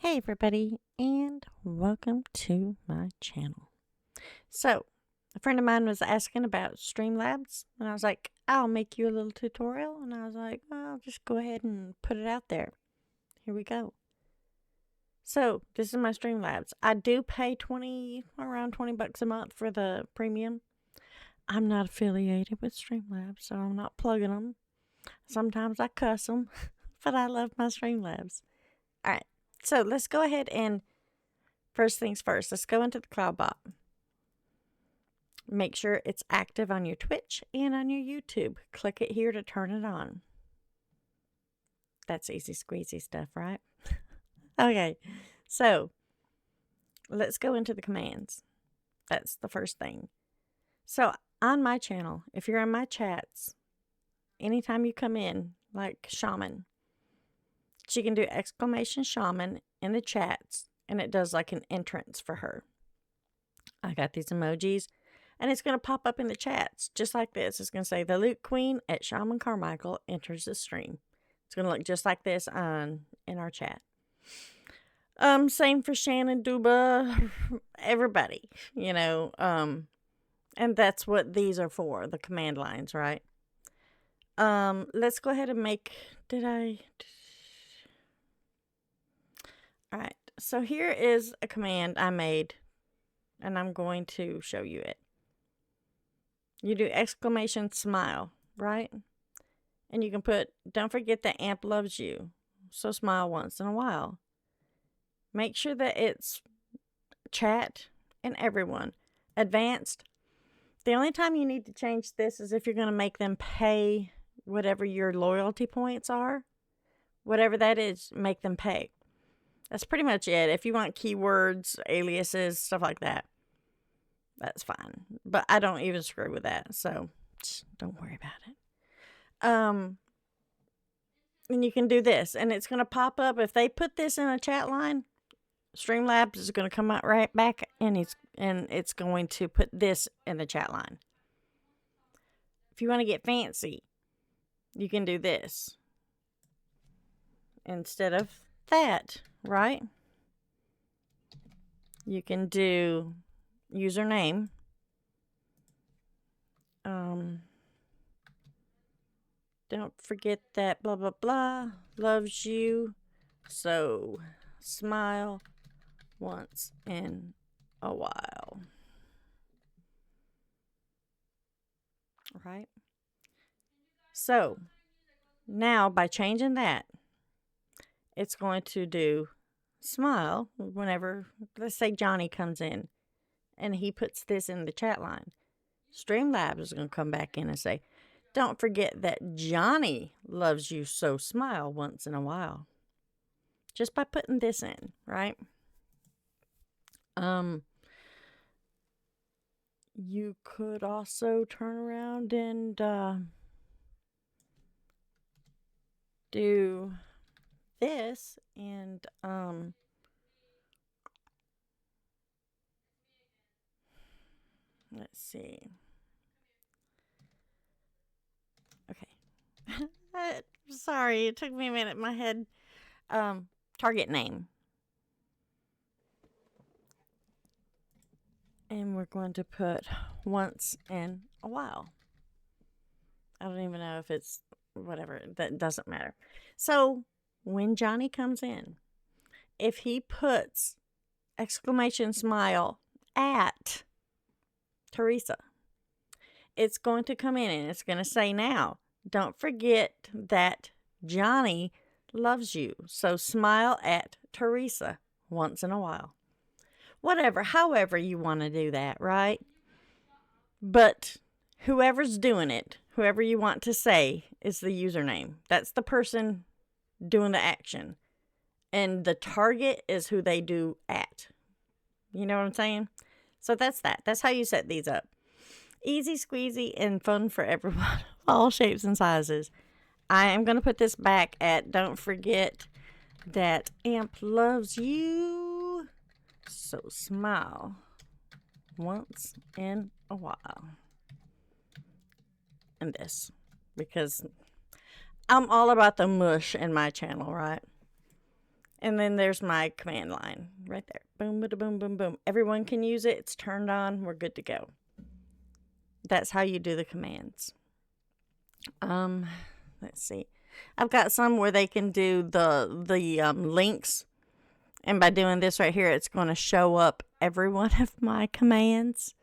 Hey everybody, and welcome to my channel. So, a friend of mine was asking about Streamlabs, and I was like, I'll make you a little tutorial, and I was like, well, I'll just go ahead and put it out there. Here we go. So, this is my Streamlabs. I do pay around 20 bucks a month for the premium. I'm not affiliated with Streamlabs, so I'm not plugging them. Sometimes I cuss them, but I love my Streamlabs. All right. So let's go ahead and first things first, let's go into the CloudBot. Make sure it's active on your Twitch and on your YouTube. Click it here to turn it on. That's easy squeezy stuff, right? Okay, so let's go into the commands. That's the first thing. So on my channel, if you're in my chats, anytime you come in, like Shaman, she can do !shaman in the chats, and it does like an entrance for her. I got these emojis, and it's going to pop up in the chats just like this. It's going to say the Loot Queen at Shaman Carmichael enters the stream. It's going to look just like this in our chat. Same for Shannon, Duba, everybody, you know. And that's what these are for, the command lines, right? Let's go ahead and make. All right, so here is a command I made, and I'm going to show you it. You do !smile, right? And you can put, don't forget that AMP loves you, so smile once in a while. Make sure that it's chat and everyone. Advanced. The only time you need to change this is if you're going to make them pay whatever your loyalty points are. Whatever that is, make them pay. That's pretty much it. If you want keywords, aliases, stuff like that, that's fine. But I don't even screw with that, so don't worry about it. And you can do this, and it's going to pop up. If they put this in a chat line, Streamlabs is going to come out right back, and it's going to put this in the chat line. If you want to get fancy, you can do this instead of that, right? You can do username. Don't forget that blah blah blah loves you, so smile once in a while. Right? So now by changing that, it's going to do smile whenever, let's say Johnny comes in and he puts this in the chat line. Streamlabs is going to come back in and say, don't forget that Johnny loves you, so smile once in a while. Just by putting this in, right? You could also turn around and do this, and let's see. Okay. Sorry, it took me a minute. My head. Target name. And we're going to put once in a while. I don't even know if it's whatever. That doesn't matter. So when Johnny comes in, if he puts !smile at Teresa, it's going to come in and it's going to say, now, don't forget that Johnny loves you, so smile at Teresa once in a while. Whatever, however you want to do that, right? But whoever's doing it, whoever you want to say is the username. That's the person doing the action. And the target is who they do at. You know what I'm saying? So that's that. That's how you set these up. Easy squeezy and fun for everyone. All shapes and sizes. I am going to put this back at, don't forget that AMP loves you, so smile once in a while. And this, because I'm all about the mush in my channel, right? And then there's my command line right there. Boom, boom, boom, boom, boom. Everyone can use it. It's turned on. We're good to go. That's how you do the commands. Let's see. I've got some where they can do the links. And by doing this right here, it's going to show up every one of my commands.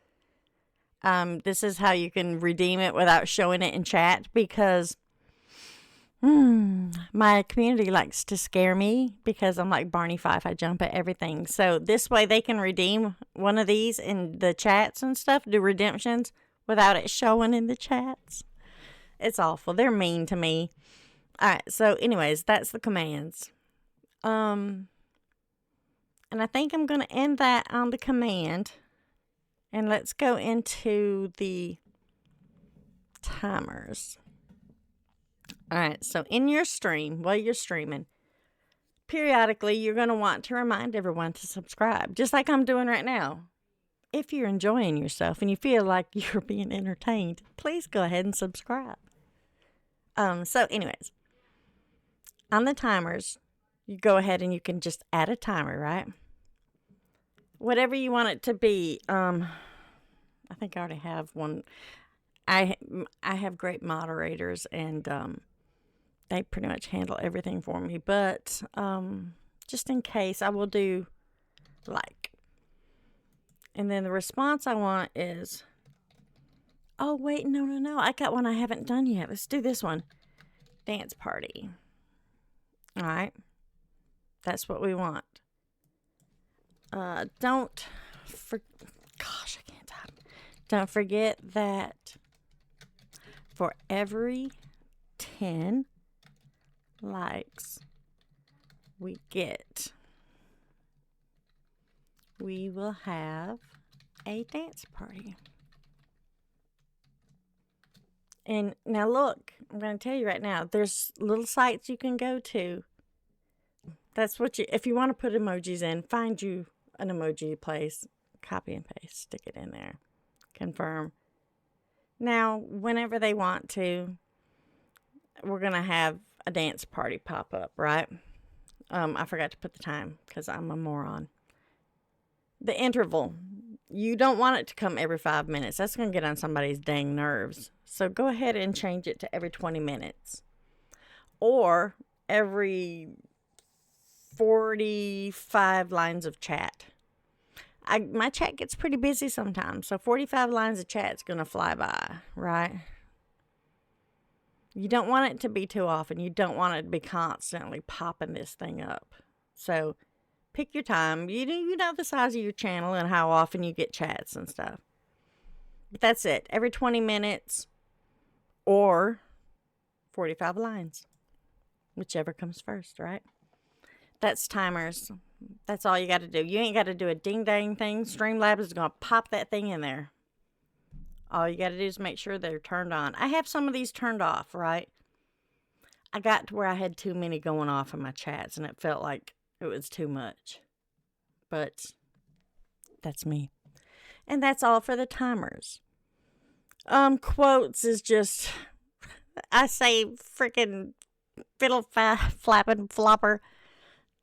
This is how you can redeem it without showing it in chat, because my community likes to scare me because I'm like Barney Fife. I jump at everything. So this way they can redeem one of these in the chats and stuff, do redemptions without it showing in the chats. It's awful. They're mean to me. All right. So anyways, that's the commands. And I think I'm going to end that on the command. And let's go into the timers. All right, so in your stream, while you're streaming, periodically you're going to want to remind everyone to subscribe, just like I'm doing right now. If you're enjoying yourself and you feel like you're being entertained, please go ahead and subscribe. So anyways, on the timers, you go ahead and you can just add a timer, right? Whatever you want it to be. I think I already have one. I have great moderators, and they pretty much handle everything for me. But just in case, I will do like. And then the response I want is, oh, wait, no. I got one I haven't done yet. Let's do this one. Dance party. All right. That's what we want. Don't forget that for every 10 likes we get, we will have a dance party. And now look, I'm going to tell you right now, there's little sites you can go to. That's what if you want to put emojis in, find you an emoji place, copy and paste, stick it in there, confirm. Now, whenever they want to, we're going to have a dance party pop up, right? I forgot to put the time because I'm a moron. The interval, you don't want it to come every 5 minutes. That's going to get on somebody's dang nerves. So go ahead and change it to every 20 minutes. Or every 45 lines of chat. My chat gets pretty busy sometimes, so 45 lines of chat is going to fly by, right? You don't want it to be too often. You don't want it to be constantly popping this thing up. So pick your time. You know the size of your channel and how often you get chats and stuff. But that's it. Every 20 minutes or 45 lines. Whichever comes first, right? That's timers. That's all you got to do. You ain't got to do a ding-dang thing. Streamlabs is going to pop that thing in there. All you got to do is make sure they're turned on. I have some of these turned off, right? I got to where I had too many going off in my chats, and it felt like it was too much. But that's me. And that's all for the timers. Quotes is just, I say freaking fiddle flapping flopper.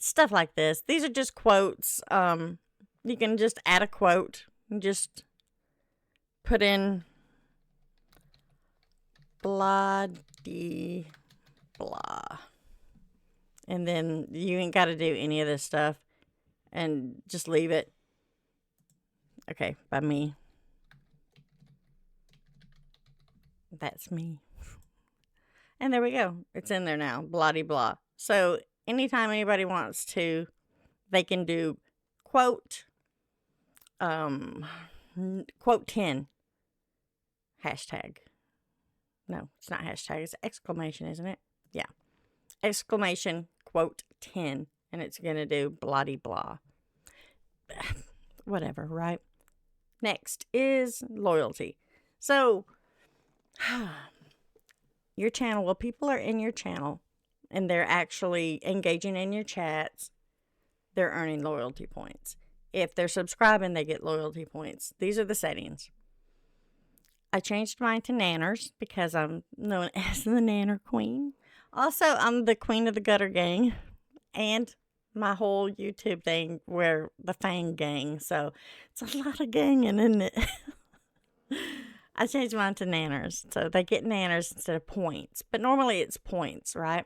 Stuff like this. These are just quotes. You can just add a quote and just put in blah de blah. And then you ain't got to do any of this stuff and just leave it. Okay, by me. That's me. And there we go. It's in there now. Blah de blah. So anytime anybody wants to, they can do quote 10 hashtag. No, it's not hashtag. It's exclamation, isn't it? Yeah. Exclamation quote 10. And it's going to do blah de blah. Whatever, right? Next is loyalty. So, your channel, well, people are in your channel and they're actually engaging in your chats, they're earning loyalty points. If they're subscribing, they get loyalty points. These are the settings. I changed mine to Nanners because I'm known as the Nanner Queen. Also, I'm the queen of the gutter gang. And my whole YouTube thing where the Fang gang. So it's a lot of ganging, isn't it? I changed mine to nanners. So they get nanners instead of points. But normally it's points, right?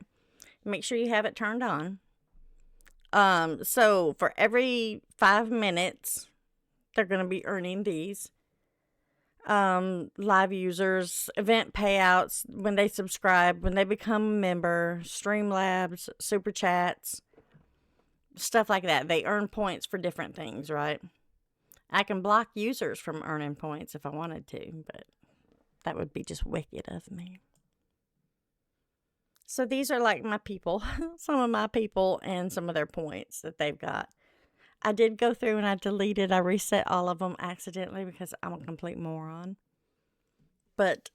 Make sure you have it turned on. So for every 5 minutes, they're going to be earning these. Live users, event payouts, when they subscribe, when they become a member, Streamlabs, super chats, stuff like that. They earn points for different things, right? I can block users from earning points if I wanted to, but that would be just wicked of me. So these are like my people, some of my people and some of their points that they've got. I did go through and I reset all of them accidentally because I'm a complete moron. But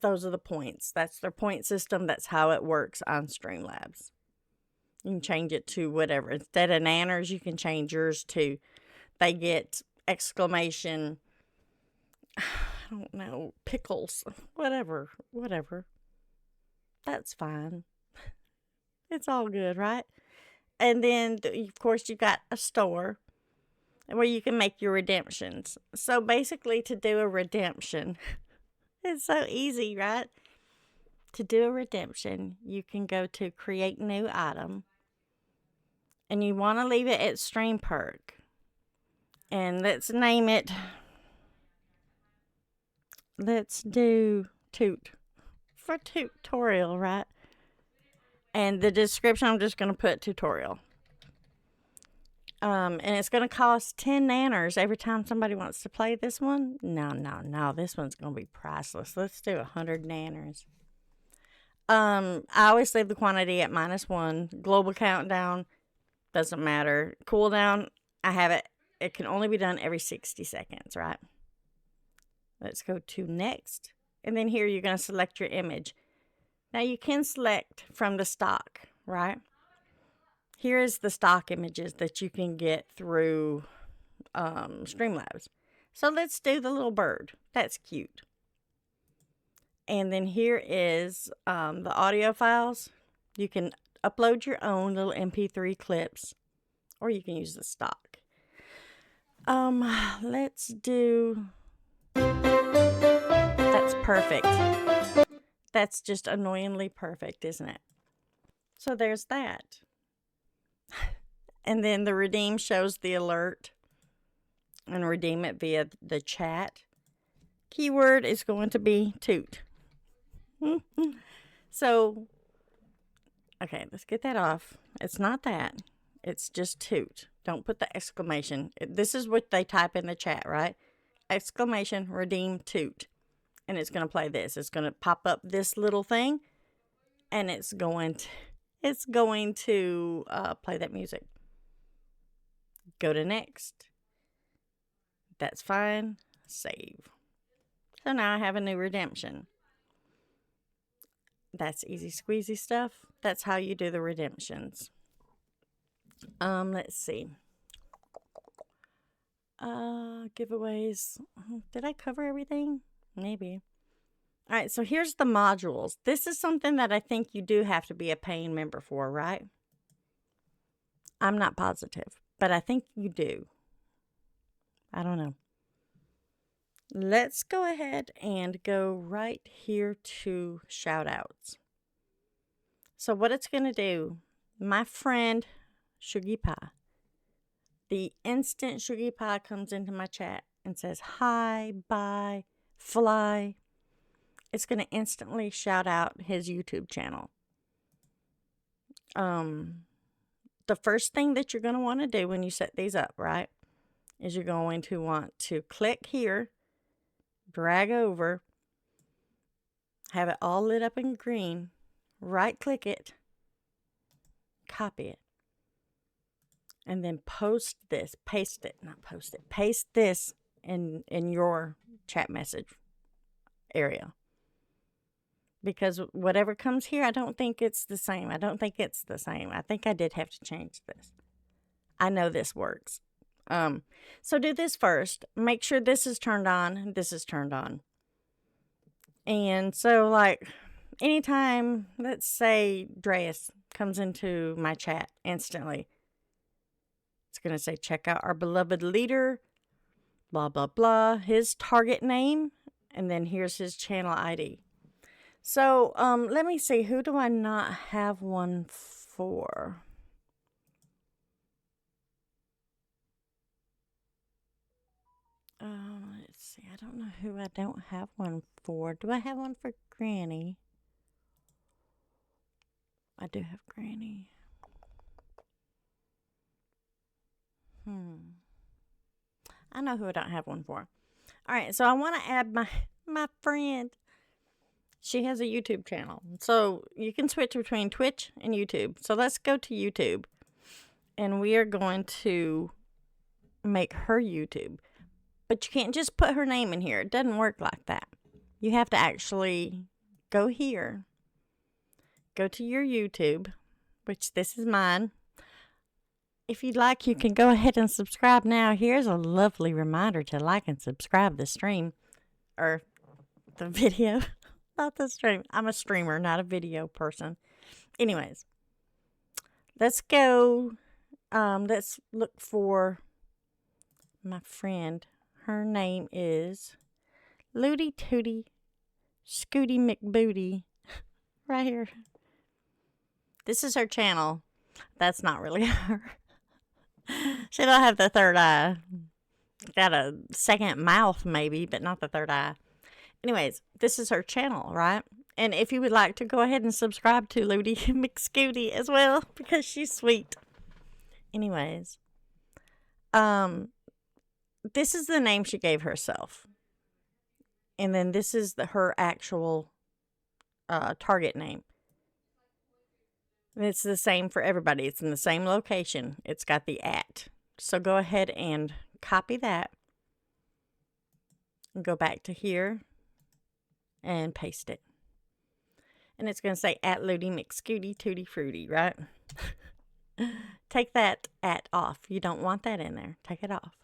those are the points. That's their point system. That's how it works on Streamlabs. You can change it to whatever. Instead of nanners, you can change yours to, they get exclamation, I don't know, pickles, whatever. That's fine. It's all good, right? And then, of course, you've got a store where you can make your redemptions. So basically, to do a redemption, it's so easy, right? To do a redemption, you can go to create new item. And you want to leave it at stream perk. And let's name it. Let's do toot. For tutorial, right? And the description, I'm just going to put tutorial. And it's going to cost 10 nanners every time somebody wants to play this one. No. This one's going to be priceless. Let's do 100 nanners. I always leave the quantity at -1. Global countdown, doesn't matter. Cooldown, I have it. It can only be done every 60 seconds, right? Let's go to next. And then here you're going to select your image. Now you can select from the stock, right? Here is the stock images that you can get through Streamlabs. So let's do the little bird. That's cute. And then here is the audio files. You can upload your own little MP3 clips, or you can use the stock. Let's do... That's perfect. That's just annoyingly perfect, isn't it? So there's that. And then the redeem shows the alert. And redeem it via the chat. Keyword is going to be toot. So, okay, let's get that off. It's not that. It's just toot. Don't put the exclamation. This is what they type in the chat, right? Exclamation, redeem, toot. And it's going to play this. It's going to pop up this little thing. And it's going to play that music. Go to next. That's fine. Save. So now I have a new redemption. That's easy squeezy stuff. That's how you do the redemptions. Let's see. Giveaways. Did I cover everything? Maybe. All right, so here's the modules. This is something that I think you do have to be a paying member for, right? I'm not positive, but I think you do. I don't know. Let's go ahead and go right here to Shoutouts. So what it's going to do, my friend Sugar Pie, the instant Sugar Pie comes into my chat and says, hi, bye, fly, it's going to instantly shout out his YouTube channel. The first thing that you're going to want to do when you set these up, right, is you're going to want to click here, drag over, have it all lit up in green, right click it, copy it, and then paste this in your chat message area. Because whatever comes here, I don't think it's the same. I think I did have to change this. I know this works. So do this first. Make sure this is turned on. This is turned on. And so, like, anytime, let's say Dreas comes into my chat instantly, It's going to say, check out our beloved leader, blah, blah, blah, his target name, and then here's his channel ID. So, let me see, who do I not have one for? Let's see, I don't know who I don't have one for. Do I have one for Granny? I do have Granny. I know who I don't have one for. All right, so I want to add my friend. She has a YouTube channel. So you can switch between Twitch and YouTube. So let's go to YouTube. And we are going to make her YouTube. But you can't just put her name in here. It doesn't work like that. You have to actually go here. Go to your YouTube, which this is mine. If you'd like, you can go ahead and subscribe now. Here's a lovely reminder to like and subscribe the stream. Or the video. Not the stream. I'm a streamer, not a video person. Anyways. Let's go. Let's look for my friend. Her name is Looty Tooty Scooty McBooty. Right here. This is her channel. That's not really her. She don't have the third eye. Got a second mouth maybe, but not the third eye. Anyways, this is her channel, right? And if you would like to go ahead and subscribe to Looty McScooty as well, because she's sweet. Anyways. This is the name she gave herself. And then this is her actual target name. And it's the same for everybody. It's in the same location. It's got the @ So go ahead and copy that. And go back to here. And paste it. And it's going to say @Looty McScooty Tooty Fruity, right? Take that @ off. You don't want that in there. Take it off.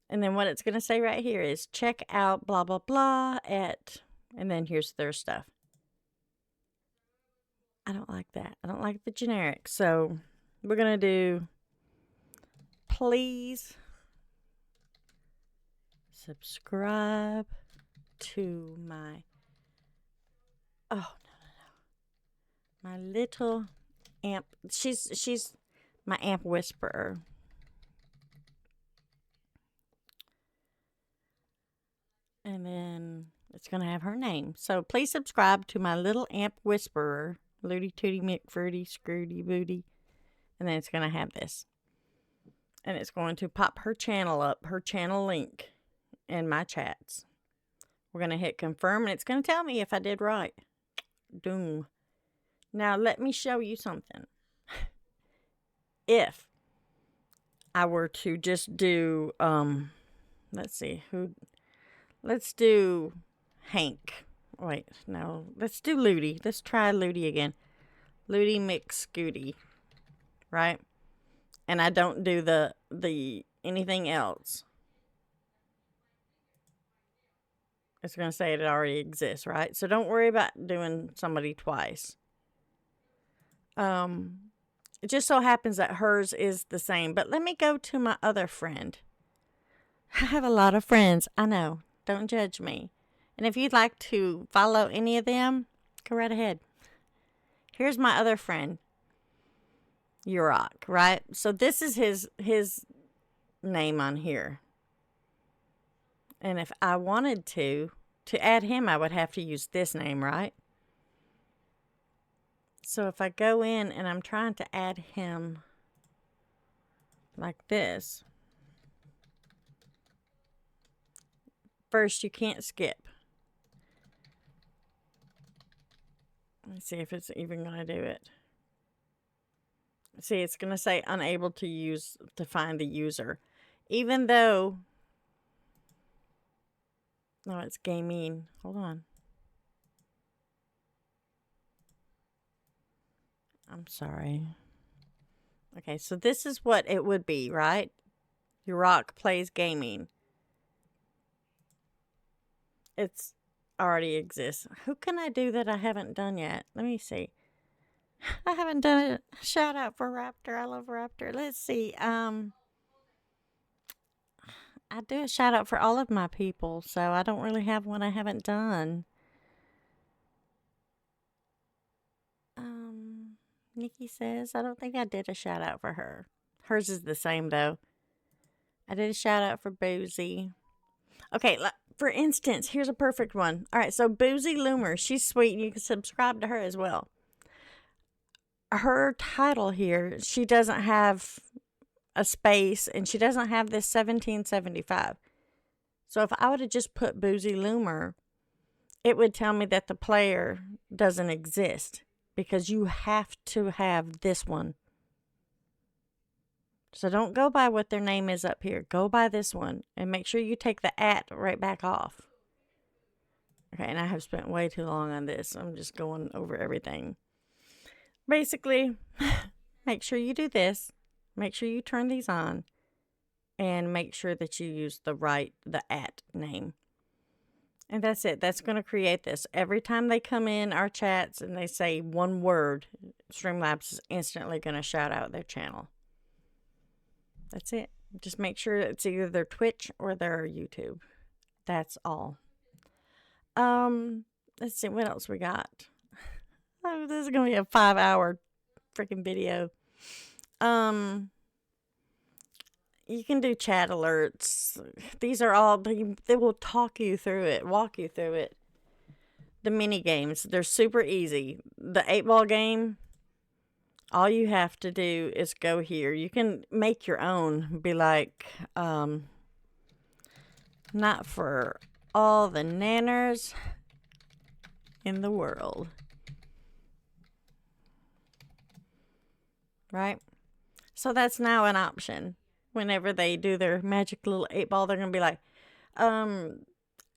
And then what it's going to say right here is check out blah, blah, blah at, and then here's their stuff. I don't like that. I don't like the generic. So we're going to do, please subscribe to my, my little amp. She's my amp whisperer. And then it's going to have her name. So please subscribe to my little amp whisperer, Looty Tooty McFruity Scrooty Booty. And then it's going to have this. And it's going to pop her channel up, her channel link in my chats. We're going to hit confirm and it's going to tell me if I did right. Doom. Now let me show you something. If I were to just do, let's see, let's do Hank. Wait, no. Let's do Looty. Let's try Looty again. Looty McScooty. Right? And I don't do the anything else. It's going to say it already exists, right? So don't worry about doing somebody twice. It just so happens that hers is the same. But let me go to my other friend. I have a lot of friends. I know. Don't judge me. And if you'd like to follow any of them, go right ahead. Here's my other friend, Urok, right? So this is his name on here. And if I wanted to add him, I would have to use this name, right? So if I go in and I'm trying to add him like this, first you can't skip. Let's see if it's even going to do it. See, it's going to say unable to find the user. Even though, no, it's gaming. Hold on. I'm sorry. Okay, so this is what it would be, right? Urok plays gaming. It's already exists. Who can I do that I haven't done yet? Let me see. I haven't done a shout out for Raptor. I love Raptor. Let's see. I do a shout out for all of my people, so I don't really have one I haven't done. Nikki says, I don't think I did a shout out for her. Hers is the same though. I did a shout out for Boozy. Okay, for instance, here's a perfect one. All right, so Boozy Loomer, she's sweet, and you can subscribe to her as well. Her title here, she doesn't have a space, and she doesn't have this 1775. So if I would have just put Boozy Loomer, it would tell me that the player doesn't exist because you have to have this one. So don't go by what their name is up here. Go by this one and make sure you take the @ right back off. Okay, and I have spent way too long on this. I'm just going over everything. Basically, make sure you do this. Make sure you turn these on. And make sure that you use the @ name. And that's it. That's going to create this. Every time they come in our chats and they say one word, Streamlabs is instantly going to shout out their channel. That's it. Just make sure it's either their Twitch or their YouTube. That's all. Let's see what else we got. Oh, this is going to be a 5-hour freaking video. You can do chat alerts. These are all, they will talk you through it, walk you through it. The mini games, they're super easy. The 8-ball game, all you have to do is go here. You can make your own. Be like, not for all the nanners in the world. Right? So that's now an option. Whenever they do their magic little 8-ball, they're going to be like,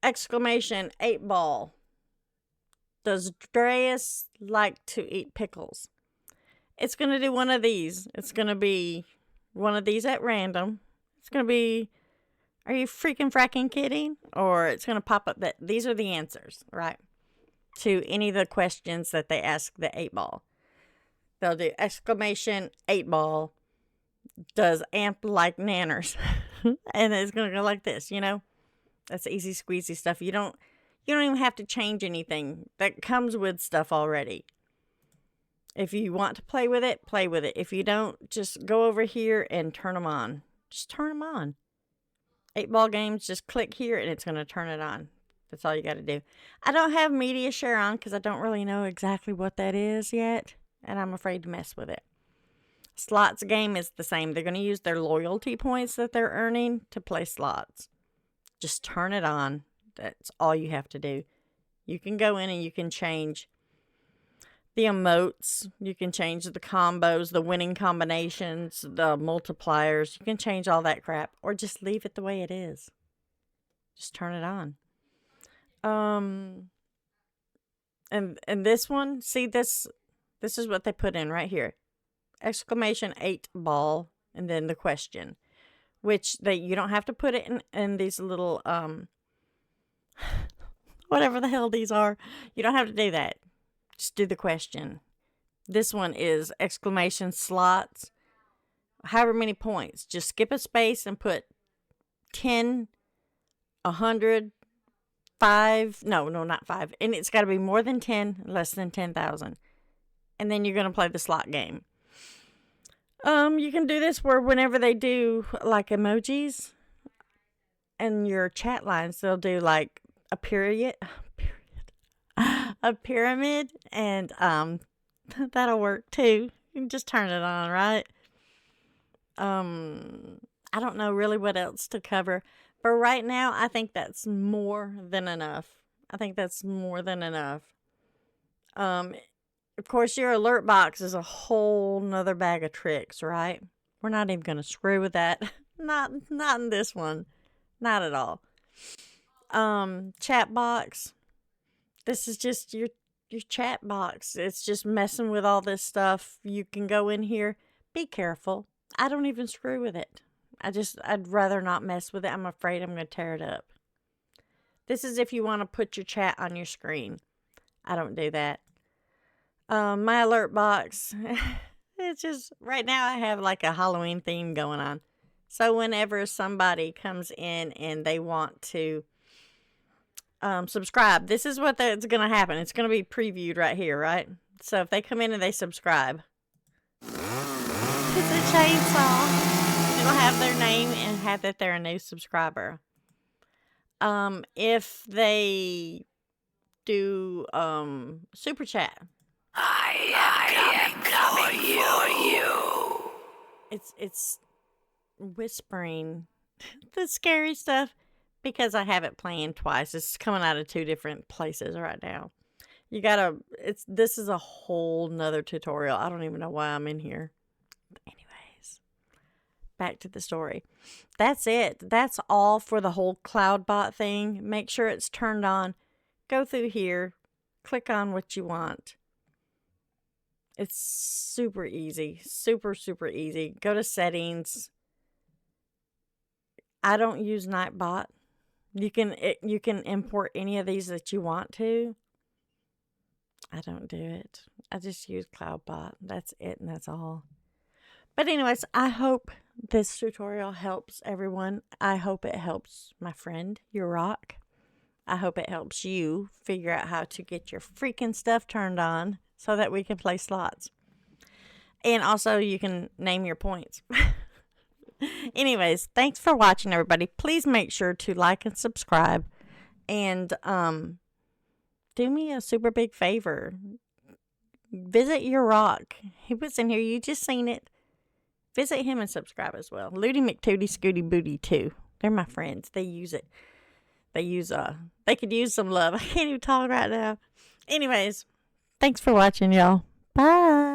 exclamation 8-ball. Does Dreas like to eat pickles? It's going to do one of these. It's going to be one of these at random. It's going to be, are you freaking fracking kidding? Or it's going to pop up that these are the answers, right? To any of the questions that they ask the 8-ball. They'll do exclamation 8-ball. Does Amp like nanners? And it's going to go like this, you know? That's easy squeezy stuff. You don't even have to change anything. That comes with stuff already. If you want to play with it, play with it. If you don't, just go over here and turn them on. Just turn them on. 8-ball games, just click here and it's going to turn it on. That's all you got to do. I don't have media share on because I don't really know exactly what that is yet. And I'm afraid to mess with it. Slots game is the same. They're going to use their loyalty points that they're earning to play slots. Just turn it on. That's all you have to do. You can go in and you can change the emotes. You can change the combos, the winning combinations, the multipliers. You can change all that crap. Or just leave it the way it is. Just turn it on. And this one, see this is what they put in right here. Exclamation 8-ball and then the question, which you don't have to put it in these little whatever the hell these are. You don't have to do that. Just do the question. This one is exclamation slots, however many points. Just skip a space and put 10, 100, 5. No, not 5. And it's got to be more than 10, less than 10,000. And then you're going to play the slot game. You can do this where whenever they do like emojis and your chat lines, they'll do like a period, a pyramid, and that'll work too. You can just turn it on, right? I don't know really what else to cover, but right now I think that's more than enough. Of course, your alert box is a whole nother bag of tricks, right? We're not even going to screw with that. Not in this one. Not at all. Chat box. This is just your chat box. It's just messing with all this stuff. You can go in here. Be careful. I don't even screw with it. I'd rather not mess with it. I'm afraid I'm going to tear it up. This is if you want to put your chat on your screen. I don't do that. My alert box, it's just, right now I have like a Halloween theme going on. So whenever somebody comes in and they want to subscribe, this is what that's going to happen. It's going to be previewed right here, right? So if they come in and they subscribe, it's a chainsaw. It'll have their name and have that they're a new subscriber. If they do super chat, I am coming for you. It's whispering the scary stuff because I have it playing twice. It's coming out of 2 different places right now. You gotta, this is a whole nother tutorial. I don't even know why I'm in here. Anyways, back to the story. That's it. That's all for the whole CloudBot thing. Make sure it's turned on. Go through here. Click on what you want. It's super easy. Super, super easy. Go to settings. I don't use Nightbot. You can import any of these that you want to. I don't do it. I just use CloudBot. That's it and that's all. But anyways, I hope this tutorial helps everyone. I hope it helps my friend, URBAN. I hope it helps you figure out how to get your freaking stuff turned on so that we can play slots. And also you can name your points. Anyways, thanks for watching, everybody. Please make sure to like and subscribe. And do me a super big favor. Visit URBAN. He was in here. You just seen it. Visit him and subscribe as well. Looty McTootie Scooty Booty too. They're my friends. They use it. They could use some love. I can't even talk right now. Anyways, thanks for watching, y'all. Bye.